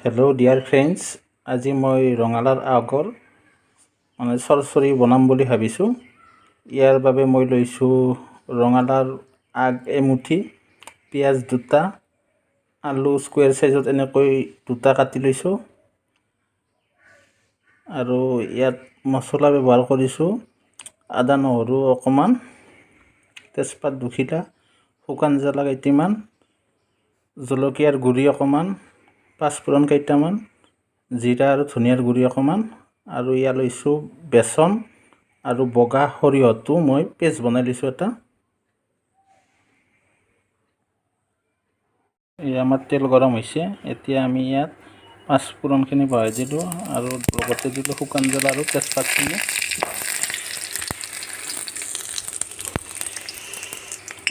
Hello' dear friends, আজি মই ৰঙালাওৰ আগৰ চৰচৰি বনাম বুলি ভাবিছোঁ। ইয়াৰ বাবে মই লৈছোঁ ৰঙালাওৰ আগ এমুঠি, পিঁয়াজ দুটা, আলু স্কুৱেৰ চাইজত এনেকৈ দুটা কাটি লৈছোঁ আৰু ইয়াত মছলা ব্যৱহাৰ কৰিছোঁ আদা নহৰু অকণমান, তেজপাত দুখিলা, শুকান জ্বালা কেইটামান, জলকীয়াৰ গুড়ি অকণমান, পাঁচফোৰণ কেইটামান, জিৰা আৰু ধনিয়াৰ গুড়ি অকণমান, আৰু ইয়াত লৈছোঁ বেচন আৰু বগা সৰিয়হটো মই পেষ্ট বনাই লৈছোঁ এটা। এই আমাৰ তেল গৰম হৈছে। এতিয়া আমি ইয়াত পাঁচফোৰণখিনি বহাই দিলোঁ আৰু লগতে দিলোঁ শুকান জ্বালা আৰু তেজপাতখিনি।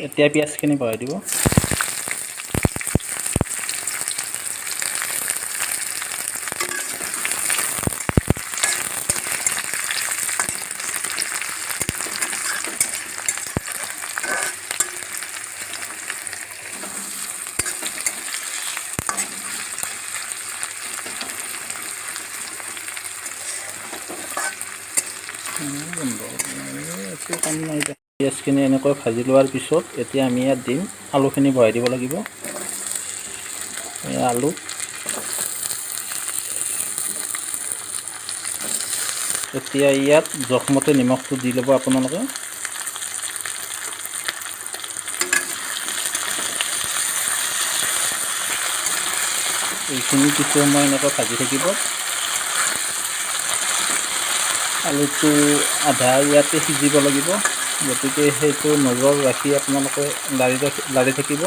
এতিয়া পিঁয়াজখিনি বহাই দিব। পিঁয়াজখিনি এনেকৈ ভাজি লোৱাৰ পিছত এতিয়া আমি ইয়াত দিম আলুখিনি বহাই দিব লাগিব। আলু এতিয়া ইয়াত জোখমতে নিমখটো দি ল'ব আপোনালোকে। এইখিনি কিছু সময় এনেকৈ ভাজি থাকিব। আলুটো আধা ইয়াতে সিজিব লাগিব, গতিকে সেইটো নজৰ ৰাখি আপোনালোকে লাৰি থাকিব।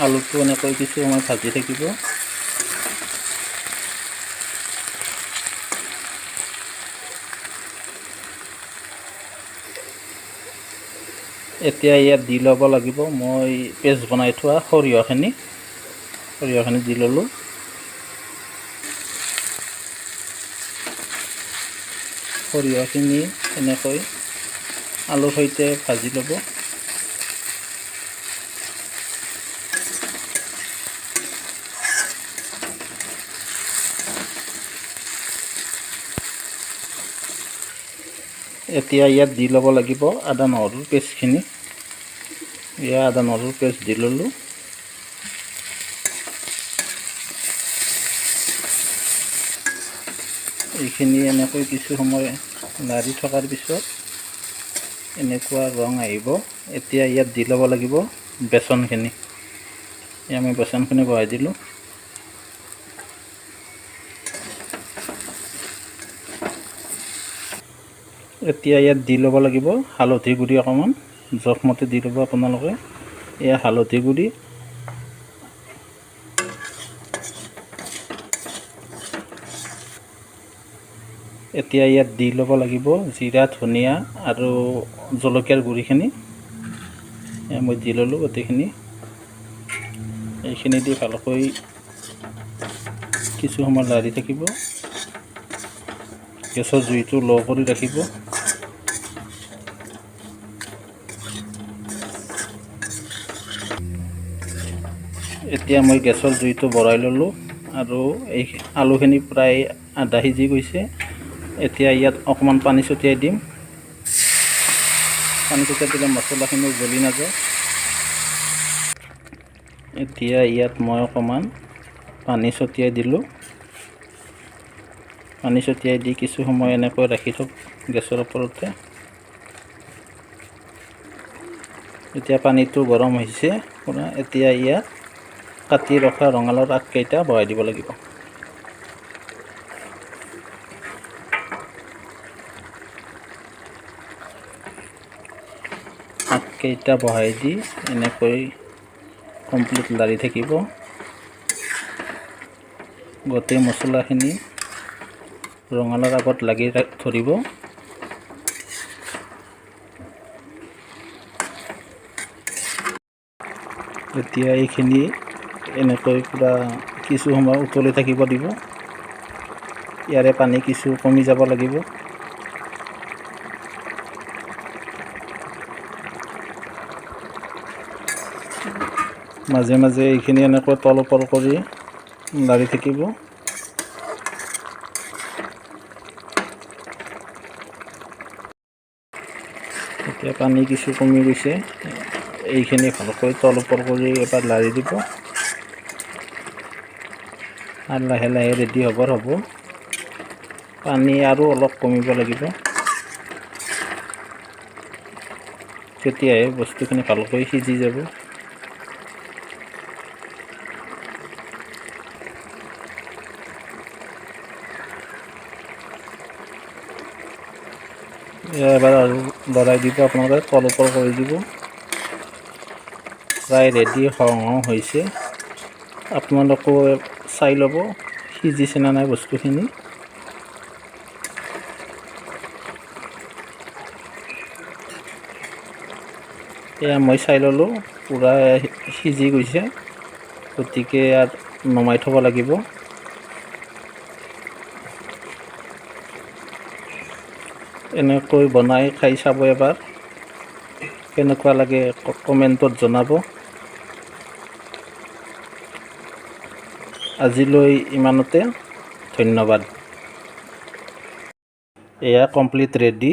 আলুটো এনেকৈ কিছু সময় ভাজি থাকিব। এতিয়া ইয়াত দি ল'ব লাগিব মই পেষ্ট বনাই থোৱা সৰিয়হখিনি দি ল'লোঁ। সৰিয়হখিনি এনেকৈ আলুৰ সৈতে ভাজি ল'ব। এতিয়া ইয়াত দি ল'ব লাগিব আদা নহৰুৰ পেষ্টখিনি। ইয়াত আদা নহৰুৰ পেষ্ট দি ল'লোঁ। এইখিনি এনেকৈ কিছু সময় লাৰি থকাৰ পিছত এনেকুৱা ৰং আহিব। এতিয়া ইয়াত দি ল'ব লাগিব বেচনখিনি। আমি বেচনখিনি বহাই দিলোঁ। এতিয়া ইয়াত দি ল'ব লাগিব হালধি গুড়ি অকণমান, জোখমতে দি ল'ব আপোনালোকে। এয়া হালধি গুড়ি, এতিয়া ইয়াত দি ল'ব লাগিব জিৰা ধনিয়া আৰু জলকীয়াৰ গুড়িখিনি। মই দি ল'লোঁ গোটেইখিনি। এইখিনি দি ভালকৈ কিছু সময় লাৰি থাকিব। গেছৰ জুইটো ল' কৰি ৰাখিব। এতিয়া মই গেছৰ জুইটো বঢ়াই ল'লোঁ আৰু এই আলুখিনি প্ৰায় আধা সিজি গৈছে। এতিয়া ইয়াত অকণমান পানী ছটিয়াই দিম। পানী ছটিয়াই দিলে মছলাখিনি জ্বলি নাযায়। এতিয়া ইয়াত মই অকণমান পানী ছটিয়াই দিলোঁ। পানী ছটিয়াই দি কিছু সময় এনেকৈ ৰাখি থওক গেছৰ ওপৰতে। এতিয়া পানীটো গৰম হৈছে পুৰা। এতিয়া ইয়াত কাটি ৰখা ৰঙালাওৰ আগকেইটা বহাই দিব লাগিব। আগকেইটা বহাই দি এনেকৈ কমপ্লিট লাৰি থাকিব। গোটেই মছলাখিনি ৰঙালাওৰ আগত লাগি ধৰিব। এতিয়া এইখিনি এনেকৈ পূৰা কিছু সময় উতলি থাকিব দিব। ইয়াৰে পানী কিছু কমি যাব লাগিব। মাজে মাজে এইখিনি এনেকৈ তল ওপৰ কৰি লাৰি থাকিব। এতিয়া পানী কিছু কমি গৈছে, এইখিনি ভালকৈ তল ওপৰ কৰি এবাৰ লাৰি দিব আৰু লাহে লাহে ৰেডি হ'ব। পানী আৰু অলপ কমিব লাগিব, তেতিয়াহে বস্তুখিনি ভালকৈ সিজি যাব। এবাৰ আৰু লৰাই দিব, আপোনালোকে তল ওপৰ কৰি দিব। প্ৰায় ৰেডি হওঁ হৈছে, আপোনালোকেও চাই ল'ব সিজিছে নে নাই বস্তুখিনি। এয়া মই চাই ল'লোঁ, পূৰা সিজি গৈছে, গতিকে ইয়াত নমাই থ'ব লাগিব। এনেকৈ বনাই খাই চাব এবাৰ, কেনেকুৱা লাগে কমেণ্টত জনাব। আজিলৈ ইমানতে, ধন্যবাদ। এয়া কমপ্লিট ৰেডি।